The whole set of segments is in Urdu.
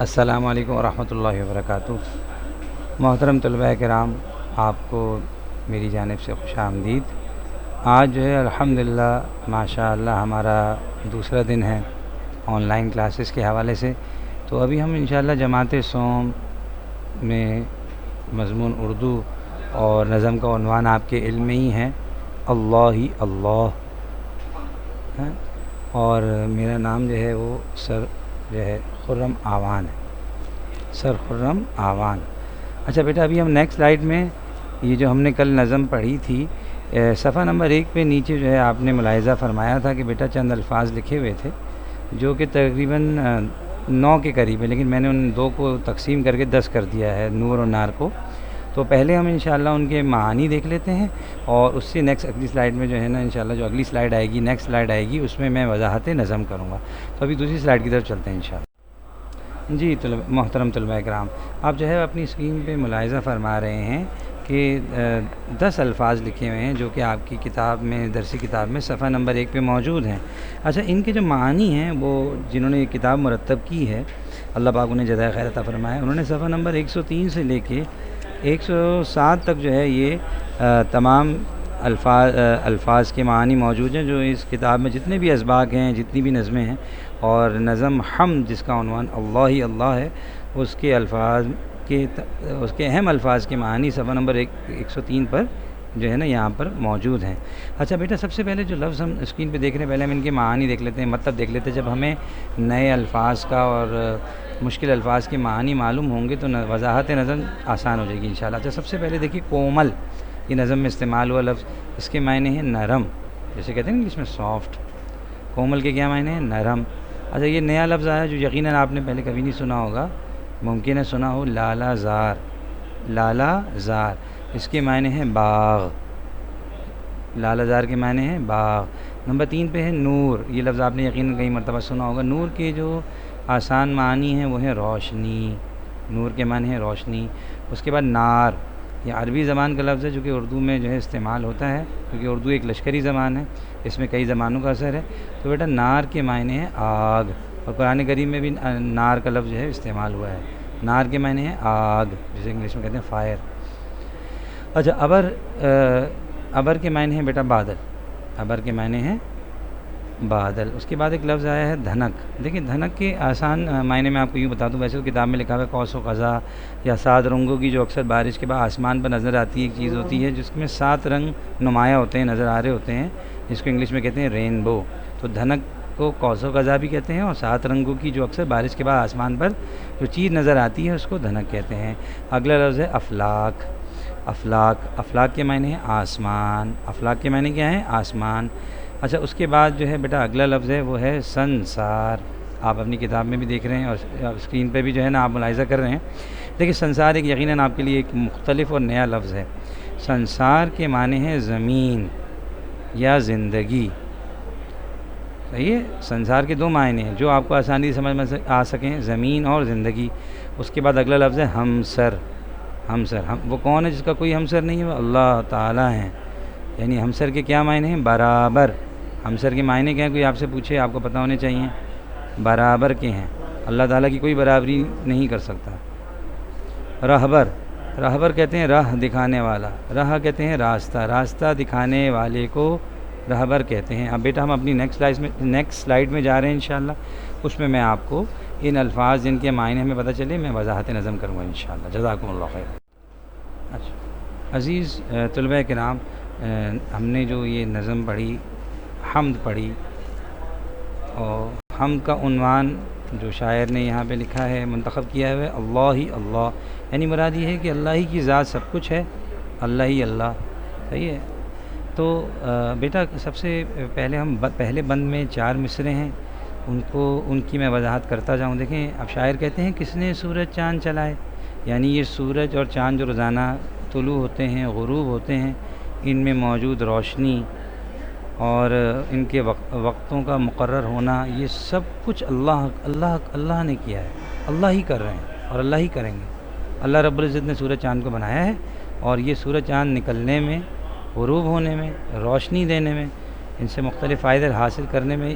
السلام علیکم ورحمۃ اللہ وبرکاتہ۔ محترم طلباء کرام، آپ کو میری جانب سے خوش آمدید۔ آج جو ہے الحمدللہ ماشاء اللہ ہمارا دوسرا دن ہے آن لائن کلاسز کے حوالے سے۔ تو ابھی ہم انشاءاللہ جماعت سوم میں مضمون اردو اور نظم کا عنوان آپ کے علم میں ہی ہے، اللہ ہی اللہ ہے، اور میرا نام جو ہے وہ سر جو ہے خرم آوان ہے، سر خرم آوان۔ اچھا بیٹا، ابھی ہم نیکسٹ سلائیڈ میں یہ جو ہم نے کل نظم پڑھی تھی، صفحہ نمبر 1 پہ نیچے جو ہے آپ نے ملاحظہ فرمایا تھا کہ بیٹا چند الفاظ لکھے ہوئے تھے جو کہ تقریباً 9 کے قریب ہے، لیکن میں نے ان 2 کو تقسیم کر کے 10 کر دیا ہے، نور اور نار کو۔ تو پہلے ہم انشاءاللہ ان کے معانی دیکھ لیتے ہیں، اور اس سے نیکسٹ اگلی سلائیڈ میں جو ہے نا انشاءاللہ جو اگلی سلائیڈ آئے گی، نیکسٹ سلائیڈ آئے گی، اس میں میں وضاحت نظم کروں گا۔ تو ابھی دوسری سلائیڈ کی طرف چلتے ہیں انشاءاللہ۔ جی محترم طلباء کرام، آپ جو ہے اپنی اسکرین پہ ملاحظہ فرما رہے ہیں کہ 10 الفاظ لکھے ہوئے ہیں جو کہ آپ کی کتاب میں، درسی کتاب میں صفحہ نمبر 1 پہ موجود ہیں۔ اچھا، ان کے جو معانی ہیں وہ جنہوں نے یہ کتاب مرتب کی ہے، اللہ پاک انہیں جزائے خیر عطا فرمائے، انہوں نے صفحہ نمبر 103 سے لے کے 107 تک جو ہے یہ تمام الفاظ کے معانی موجود ہیں، جو اس کتاب میں جتنے بھی اسباق ہیں، جتنی بھی نظمیں ہیں، اور نظم حمد جس کا عنوان اللہ ہی اللہ ہے، اس کے اس کے اہم الفاظ کے معانی صفحہ نمبر 103 پر جو ہے نا یہاں پر موجود ہیں۔ اچھا بیٹا، سب سے پہلے جو لفظ ہم اسکرین پہ دیکھ رہے ہیں، پہلے ہم ان کے معانی دیکھ لیتے ہیں، مطلب دیکھ لیتے ہیں۔ جب ہمیں نئے الفاظ کا اور مشکل الفاظ کے معانی معلوم ہوں گے تو وضاحت نظم آسان ہو جائے گی انشاءاللہ۔ اچھا، سب سے پہلے دیکھیے کومل، یہ نظم میں استعمال ہوا لفظ، اس کے معنی ہیں نرم، جیسے کہتے ہیں نا انگلش میں سافٹ۔ کومل کے کیا معنی ہیں؟ نرم۔ اچھا، یہ نیا لفظ آیا جو یقیناً آپ نے پہلے کبھی نہیں سنا ہوگا، ممکن ہے سنا ہو، لالا زار۔ لالا زار، اس کے معنی ہیں باغ۔ لالا زار کے معنی ہیں باغ۔ نمبر 3 پہ ہے نور، یہ لفظ آپ نے یقیناً کئی مرتبہ سنا ہوگا۔ نور کے جو آسان معنی ہیں وہ ہیں روشنی، نور کے معنی ہیں روشنی۔ اس کے بعد نار، یہ عربی زبان کا لفظ ہے جو کہ اردو میں جو ہے استعمال ہوتا ہے، کیونکہ اردو ایک لشکری زبان ہے، اس میں کئی زبانوں کا اثر ہے۔ تو بیٹا نار کے معنی ہیں آگ، اور قرآن کریم میں بھی نار کا لفظ جو ہے استعمال ہوا ہے۔ نار کے معنی ہیں آگ، جسے انگلش میں کہتے ہیں فائر۔ اچھا، ابر کے معنی ہیں بیٹا بادل، ابر کے معنی ہیں بادل۔ اس کے بعد ایک لفظ آیا ہے دھنک۔ دیکھیں دھنک کے آسان معنی میں آپ کو یوں بتا دوں، ویسے تو کتاب میں لکھا ہوا ہے قوس و قزح یا 7 رنگوں کی جو اکثر بارش کے بعد آسمان پر نظر آتی ہے، ایک چیز ہوتی ہے جس میں 7 رنگ نمایاں ہوتے ہیں، نظر آ رہے ہوتے ہیں، جس کو انگلش میں کہتے ہیں رینبو۔ تو دھنک کو قوس و قزح بھی کہتے ہیں، اور 7 رنگوں کی جو اکثر بارش کے بعد آسمان پر جو چیز نظر آتی ہے اس کو دھنک کہتے ہیں۔ اگلا لفظ ہے افلاک۔ افلاک کے معنی ہیں آسمان۔ افلاک کے معنی کیا ہیں؟ آسمان۔ اچھا، اس کے بعد جو ہے بیٹا اگلا لفظ ہے وہ ہے سنسار۔ آپ اپنی کتاب میں بھی دیکھ رہے ہیں اور اسکرین پہ بھی جو ہے نا آپ ملاحظہ کر رہے ہیں۔ دیکھیں سنسار ایک یقیناً آپ کے لیے ایک مختلف اور نیا لفظ ہے۔ سنسار کے معنی ہیں زمین یا زندگی۔ صحیح ہے، سنسار کے 2 معنی ہیں جو آپ کو آسانی سے سمجھ میں آ سکیں، زمین اور زندگی۔ اس کے بعد اگلا لفظ ہے ہمسر۔ ہمسر، وہ کون ہے جس کا کوئی ہمسر نہیں ہے؟ وہ اللہ تعالیٰ ہیں۔ یعنی ہمسر کے کیا معنی ہیں؟ برابر۔ ہمسر کے معنی کیا ہیں؟ کوئی آپ سے پوچھے آپ کو پتہ ہونے چاہیے، برابر کے ہیں، اللہ تعالیٰ کی کوئی برابری نہیں کر سکتا۔ رہبر، رہبر کہتے ہیں راہ دکھانے والا، راہ کہتے ہیں راستہ، راستہ دکھانے والے کو رہبر کہتے ہیں۔ اب بیٹا ہم اپنی نیکسٹ سلائیڈ میں جا رہے ہیں انشاءاللہ، اس میں آپ کو ان الفاظ جن کے معنی ہمیں پتہ چلے میں وضاحت نظم کروں گا انشاءاللہ۔ جزاکم اللہ خیر۔ اچھا عزیز طلباء کرام، ہم نے جو یہ نظم پڑھی، حمد پڑھی، اور حمد کا عنوان جو شاعر نے یہاں پہ لکھا ہے، منتخب کیا ہے، اللہ ہی اللہ، یعنی مراد یہ ہے کہ اللہ ہی کی ذات سب کچھ ہے، اللہ ہی اللہ۔ صحیح ہے۔ تو بیٹا سب سے پہلے ہم پہلے بند میں 4 مصرے ہیں، ان کی میں وضاحت کرتا جاؤں۔ دیکھیں اب شاعر کہتے ہیں کس نے سورج چاند چلائے، یعنی یہ سورج اور چاند جو روزانہ طلوع ہوتے ہیں، غروب ہوتے ہیں، ان میں موجود روشنی اور ان کے وقتوں کا مقرر ہونا، یہ سب کچھ اللہ نے کیا ہے، اللہ ہی کر رہے ہیں اور اللہ ہی کریں گے۔ اللہ رب العزت نے سورج چاند کو بنایا ہے، اور یہ سورج چاند نکلنے میں، غروب ہونے میں، روشنی دینے میں، ان سے مختلف فائدے حاصل کرنے میں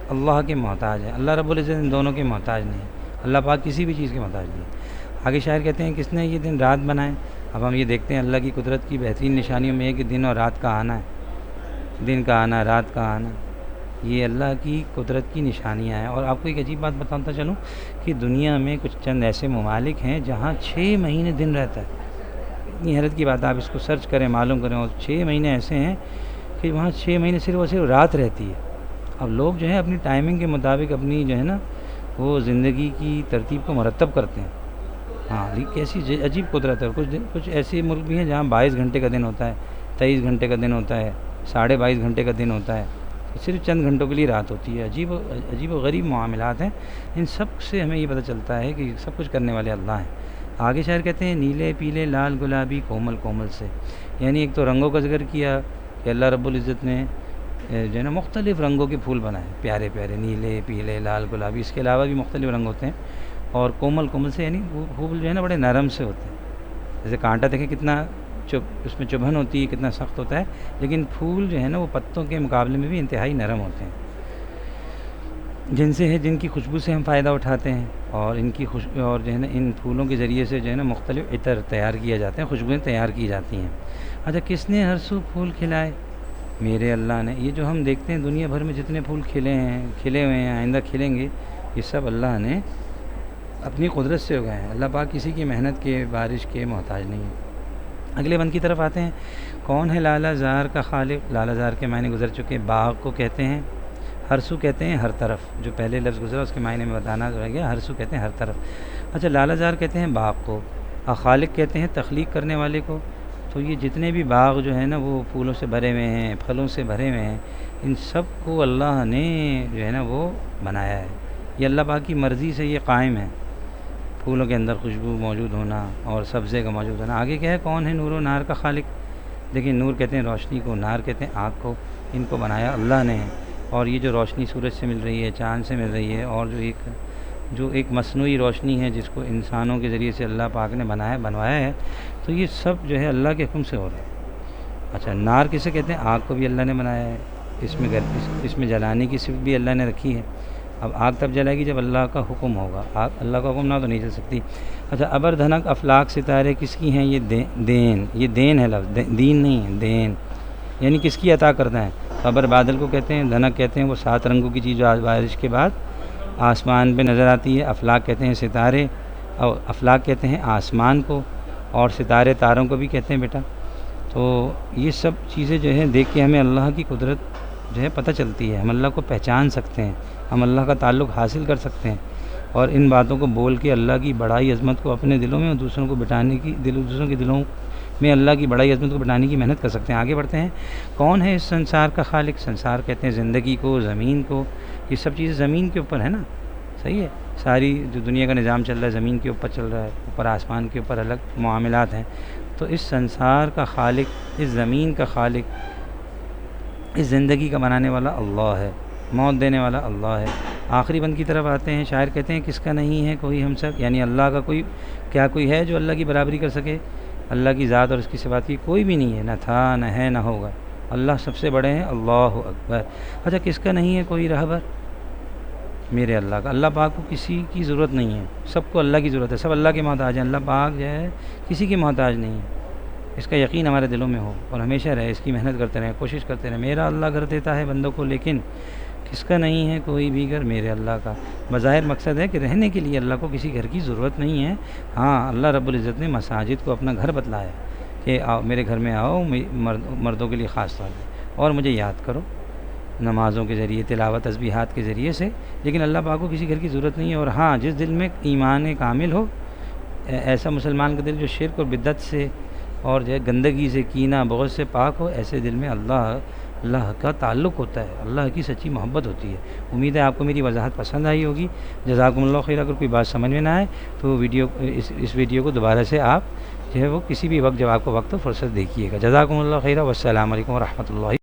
اللہ کے محتاج ہیں۔ اللہ رب العزت ان دونوں کے محتاج نہیں ہیں۔ اللہ پاک کسی بھی چیز کے محتاج نہیں ہے۔ آگے شاعر کہتے ہیں کس نے یہ دن رات بنائے۔ اب ہم یہ دیکھتے ہیں اللہ کی قدرت کی بہترین نشانیوں میں ہے کہ دن اور رات کا آنا ہے، دن کا آنا، رات کا آنا، یہ اللہ کی قدرت کی نشانیاں ہیں۔ اور آپ کو ایک عجیب بات بتاتا چلوں کہ دنیا میں کچھ چند ایسے ممالک ہیں جہاں 6 مہینے دن رہتا ہے۔ اتنی حیرت کی بات ہے، آپ اس کو سرچ کریں، معلوم کریں، اور 6 مہینے ایسے ہیں کہ وہاں 6 مہینے صرف اور صرف رات رہتی ہے۔ اب لوگ جو ہے اپنی ٹائمنگ کے مطابق اپنی جو ہے نا وہ زندگی کی ترتیب کو مرتب کرتے ہیں۔ ہاں، کیسی عجیب قدرت ہے۔ کچھ ایسے ملک بھی ہیں جہاں 22 گھنٹے کا دن ہوتا ہے، 23 گھنٹے کا دن ہوتا ہے، 22.5 گھنٹے کا دن ہوتا ہے، صرف چند گھنٹوں کے لیے رات ہوتی ہے۔ عجیب و غریب معاملات ہیں۔ ان سب سے ہمیں یہ پتہ چلتا ہے کہ سب کچھ کرنے والے اللہ ہیں۔ آگے شاعر کہتے ہیں نیلے پیلے لال گلابی کومل کومل سے، یعنی ایک تو رنگوں کا ذکر کیا کہ اللہ رب العزت نے جو ہے نا مختلف رنگوں کے پھول بنائے، پیارے پیارے نیلے پیلے لال گلابی، اس کے علاوہ بھی مختلف رنگ ہوتے ہیں۔ اور کومل کومل سے یعنی وہ پھول جو ہے نا بڑے نرم سے ہوتے ہیں، جیسے کانٹا دیکھیں کتنا اس میں چبھن ہوتی ہے، کتنا سخت ہوتا ہے، لیکن پھول جو ہے نا وہ پتوں کے مقابلے میں بھی انتہائی نرم ہوتے ہیں، جن سے ہے جن کی خوشبو سے ہم فائدہ اٹھاتے ہیں، اور ان کی اور جو ہے نا ان پھولوں کے ذریعے سے جو ہے نا مختلف عطر تیار کیا جاتے ہیں، خوشبوئیں تیار کی جاتی ہیں۔ اچھا، کس نے ہر سو پھول کھلائے؟ میرے اللہ نے۔ یہ جو ہم دیکھتے ہیں دنیا بھر میں جتنے پھول کھلے ہوئے ہیں، آئندہ کھلیں گے، یہ سب اللہ نے اپنی قدرت سے اگائے ہیں۔ اللہ پاک کسی کی محنت کے، بارش کے محتاج نہیں ہے۔ اگلے بند کی طرف آتے ہیں۔ کون ہے لالہ زار کا خالق؟ لالہ زار کے معنی گزر چکے۔ باغ کو کہتے ہیں ہرسو، کہتے ہیں ہر طرف، جو پہلے لفظ گزرا اس کے معنی میں بتانا رہ گیا، ہرسو کہتے ہیں ہر طرف۔ اچھا، لالہ زار کہتے ہیں باغ کو، اور خالق کہتے ہیں تخلیق کرنے والے کو۔ تو یہ جتنے بھی باغ جو ہیں نا وہ پھولوں سے بھرے ہوئے ہیں، پھلوں سے بھرے ہوئے ہیں، ان سب کو اللہ نے جو ہے نا وہ بنایا ہے۔ یہ اللہ پاک کی مرضی سے یہ قائم ہے، پھولوں کے اندر خوشبو موجود ہونا اور سبزے کا موجود ہونا۔ آگے کیا ہے، کون ہے نور و نار کا خالق؟ دیکھیں، نور کہتے ہیں روشنی کو، نار کہتے ہیں آگ کو، ان کو بنایا اللہ نے۔ اور یہ جو روشنی سورج سے مل رہی ہے، چاند سے مل رہی ہے، اور جو ایک مصنوعی روشنی ہے جس کو انسانوں کے ذریعے سے اللہ پاک نے بنوایا ہے، تو یہ سب جو ہے اللہ کے حکم سے ہو رہا ہے۔ اچھا، نار کسے کہتے ہیں؟ آگ کو بھی اللہ نے بنایا ہے، اس میں جلانے کی صفت بھی اللہ نے رکھی ہے۔ اب آگ تب جلائے گی جب اللہ کا حکم ہوگا، آگ اللہ کا حکم نہ تو نہیں چل سکتی۔ اچھا، ابر دھنک افلاک ستارے کس کی ہیں؟ یہ دین، یہ دین ہے لفظ، دین نہیں ہے، دین، یعنی کس کی عطا کرتا ہے؟ ابر بادل کو کہتے ہیں، دھنک کہتے ہیں وہ 7 رنگوں کی چیز جو بارش کے بعد آسمان پہ نظر آتی ہے۔ افلاک کہتے ہیں ستارے، اور افلاک کہتے ہیں آسمان کو، اور ستارے تاروں کو بھی کہتے ہیں بیٹا۔ تو یہ سب چیزیں جو ہیں دیکھ کے ہمیں اللہ کی قدرت جو ہے پتہ چلتی ہے، ہم اللہ کو پہچان سکتے ہیں، ہم اللہ کا تعلق حاصل کر سکتے ہیں، اور ان باتوں کو بول کے اللہ کی بڑائی عظمت کو اپنے دلوں میں اور دوسروں کے دلوں میں اللہ کی بڑائی عظمت کو بٹانے کی محنت کر سکتے ہیں۔ آگے بڑھتے ہیں۔ کون ہے اس سنسار کا خالق؟ سنسار کہتے ہیں زندگی کو، زمین کو، یہ سب چیزیں زمین کے اوپر ہے نا، صحیح ہے، ساری جو دنیا کا نظام چل رہا ہے زمین کے اوپر چل رہا ہے، اوپر آسمان کے اوپر الگ معاملات ہیں۔ تو اس سنسار کا خالق، اس زمین کا خالق، اس زندگی کا بنانے والا اللہ ہے، موت دینے والا اللہ ہے۔ آخری بند کی طرف آتے ہیں۔ شاعر کہتے ہیں کس کا نہیں ہے کوئی ہم سب، یعنی اللہ کا کوئی ہے جو اللہ کی برابری کر سکے؟ اللہ کی ذات اور اس کی صفات کی کوئی بھی نہیں ہے، نہ تھا، نہ ہے، نہ ہوگا۔ اللہ سب سے بڑے ہیں، اللہ اکبر۔ اچھا، کس کا نہیں ہے کوئی رہبر؟ میرے اللہ کا۔ اللہ پاک کو کسی کی ضرورت نہیں ہے، سب کو اللہ کی ضرورت ہے، سب اللہ کے محتاج ہیں۔ اللہ پاک جو ہے کسی کی محتاج نہیں ہے، اس کا یقین ہمارے دلوں میں ہو اور ہمیشہ رہے، اس کی محنت کرتے رہیں، کوشش کرتے رہیں۔ میرا اللہ گھر دیتا ہے بندوں کو، لیکن کس کا نہیں ہے کوئی بھی گھر؟ میرے اللہ کا۔ بظاہر مقصد ہے کہ رہنے کے لیے اللہ کو کسی گھر کی ضرورت نہیں ہے۔ ہاں، اللہ رب العزت نے مساجد کو اپنا گھر بتلایا کہ آؤ میرے گھر میں آؤ، مردوں کے لیے خاص طور پہ، اور مجھے یاد کرو نمازوں کے ذریعے، تلاوت تسبیحات کے ذریعے سے۔ لیکن اللہ پاک کو کسی گھر کی ضرورت نہیں ہے۔ اور ہاں، جس دل میں ایمان کامل ہو، ایسا مسلمان کا دل جو شرک اور بدعت سے اور جو ہے گندگی سے، کینہ بغض سے پاک ہو، ایسے دل میں اللہ کا تعلق ہوتا ہے، اللہ کی سچی محبت ہوتی ہے۔ امید ہے آپ کو میری وضاحت پسند آئی ہوگی۔ جزاکم اللہ خیر۔ اگر کوئی بات سمجھ میں نہ آئے تو اس ویڈیو کو دوبارہ سے آپ جو ہے وہ کسی بھی وقت جب آپ کو وقت و فرصت دیکھیے گا۔ جزاکم اللہ خیر، والسلام علیکم ورحمۃ اللہ۔